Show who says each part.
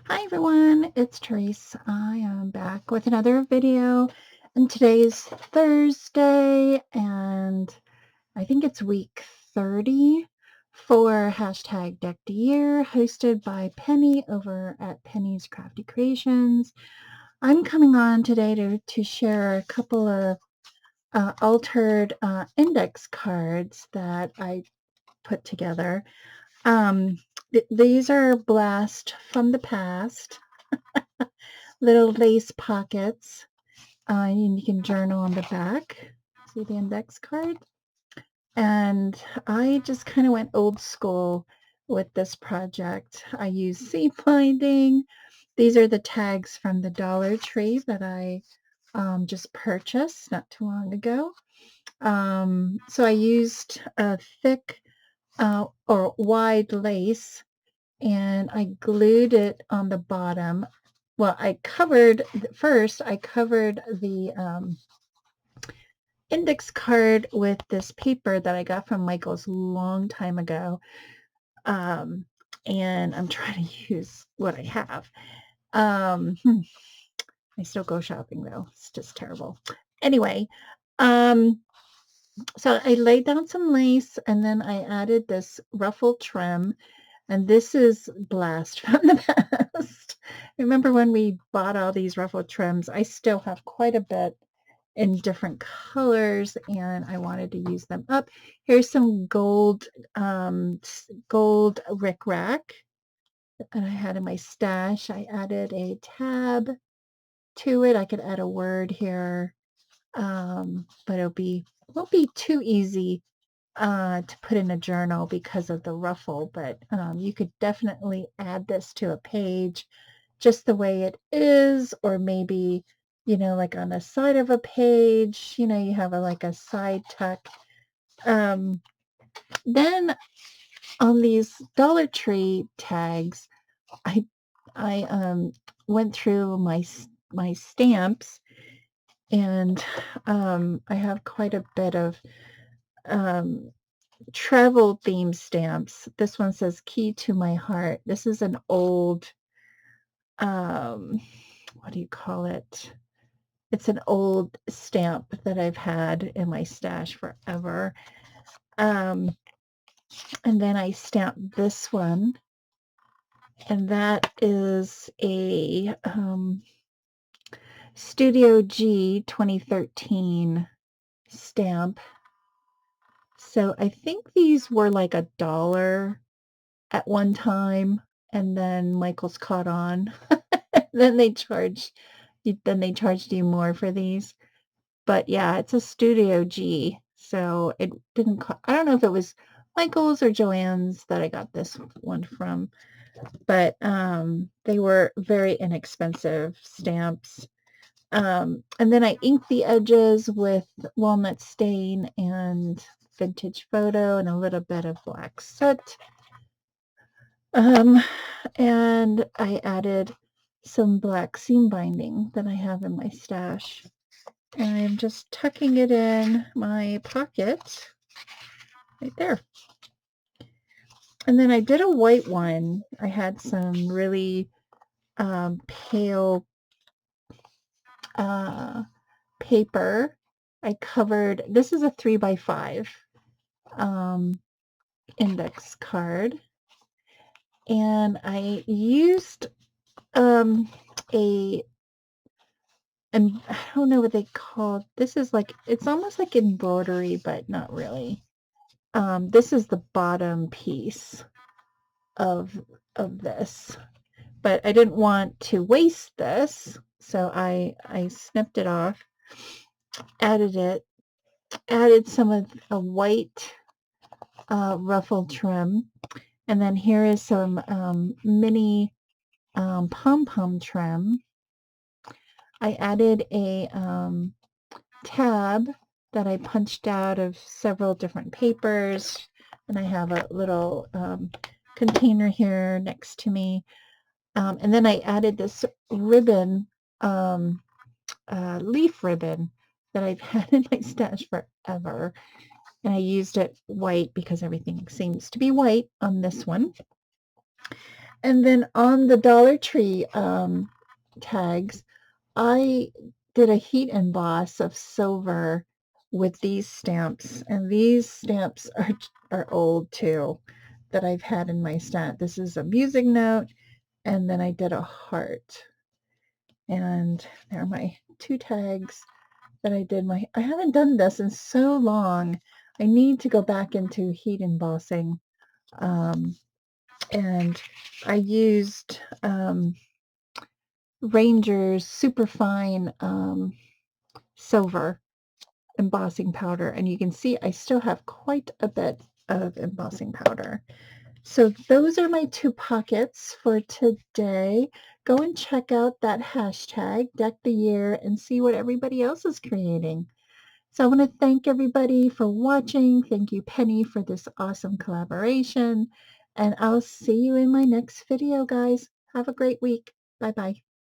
Speaker 1: Hi everyone, it's Tereese. I am back with another video, and today's Thursday, and I think it's week 30 for hashtag Deck the Year, hosted by Penny over at Penny's Crafty Creations. I'm coming on today to share a couple of altered index cards that I put together. These are blast from the past. Little lace pockets, and you can journal on the back. See the index card? And I just kind of went old school with this project. I used seed binding. These are the tags from the Dollar Tree that I just purchased not too long ago. So I used a thick or wide lace, and I glued it on the bottom. Well, I covered the index card with this paper that I got from Michael's long time ago. Um, and I'm trying to use what I have. Um, hmm, I still go shopping though. It's just terrible. Anyway, um, so I laid down some lace, and then I added this ruffle trim. And this is blast from the past. Remember when we bought all these ruffle trims? I still have quite a bit in different colors, and I wanted to use them up. Here's some gold rickrack that I had in my stash. I added a tab to it. I could add a word here, but won't be too easy to put in a journal because of the ruffle, but you could definitely add this to a page just the way it is, or maybe, like on the side of a page, you have like a side tuck. Then on these Dollar Tree tags, I went through my stamps, and I have quite a bit of um, travel theme stamps. This one says "Key to My Heart." This is an old, um, what do you call it? It's an old stamp that I've had in my stash forever. Um, and then I stamped this one, and that is a Studio G 2013 stamp. So I think these were like $1 at one time, and then Michael's caught on. Then they charged you more for these. But yeah, it's a Studio G, so it didn't I don't know if it was Michael's or Joann's that I got this one from, but they were very inexpensive stamps. And then I inked the edges with walnut stain and vintage photo and a little bit of black soot. And I added some black seam binding that I have in my stash. And I'm just tucking it in my pocket right there. And then I did a white one. I had some really pale paper. This is a 3x5 index card. And I used a and I don't know what they call this. Is like, it's almost like embroidery, but not really. This is the bottom piece of this, but I didn't want to waste this, so I snipped it off, added some of a white ruffle trim, and then here is some mini pom-pom trim. I added a tab that I punched out of several different papers, and I have a little container here next to me. And then I added this ribbon, leaf ribbon that I've had in my stash forever. And I used it white because everything seems to be white on this one. And then on the Dollar Tree tags, I did a heat emboss of silver with these stamps, and these stamps are old too, that I've had in my stamp. This is a music note, and then I did a heart. And there are my 2 tags that I did. I haven't done this in so long. I need to go back into heat embossing. And I used Ranger's Superfine silver embossing powder, and you can see I still have quite a bit of embossing powder. So those are my 2 pockets for today. Go and check out that hashtag, Deck the Year, and see what everybody else is creating. So I want to thank everybody for watching. Thank you, Penny, for this awesome collaboration. And I'll see you in my next video, guys. Have a great week. Bye-bye.